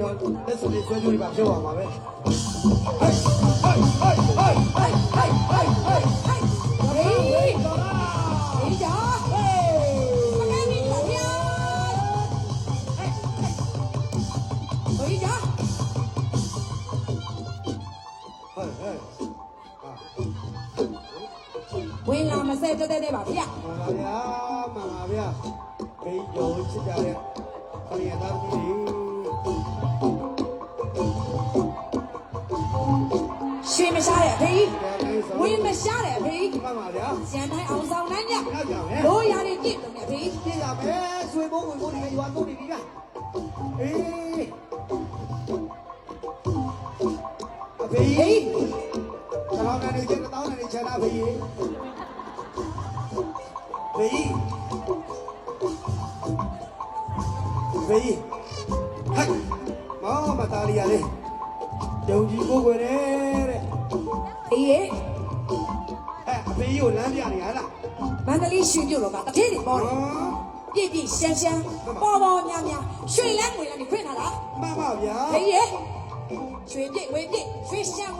တော့လက်စွပ်လေးဆွဲကြည့်ပါပြောပါမှာပဲဟိုက်ဟေးဟေးကြာဟေးမကန်းကြီးပါဗျာဟေးကြာဝင်လာမစဲတဲ့ပါဗျာမှန်ပါဗျာဘေးရုံချစ်ကြတဲ့ခရီးသားကြီးရွှေမရှားတဲ့အဖေဝင်းမရှားတဲ့အဖေ မှန်ပါဗျာရန်တိုင်းအောင်ဆောင်နိုင်ညလို့ရတဲ့ပြည့်တယ်အဖေပြည့်ရမယ်ဆွေဘုံဝင်ဖို့ဒီရွာသုံးနေပြီဗျာအေးအဖေတောင်းနေချက်တောင်းနေချက်လားဖေးဖေးဟိုက်မောင်မသားလေးရလေယုံကြည်ကိုယ်ွယ်တယ်တဲ့အေးရဲ့အဖေကြီးကိုလမ်းပြနေရလားမန္တလေးရွှေပြုတ်တော့ကတတိတွေပေါ်တယ်ပြည့်ရှမ်းပေါ်များရွှေလန်းငွေလန်းတွေခွင့်ထားတာမှန်ပါဗျာအေးရဲ့ရွှေပြည့်ငွေပြည့်ရွှေရှမ်း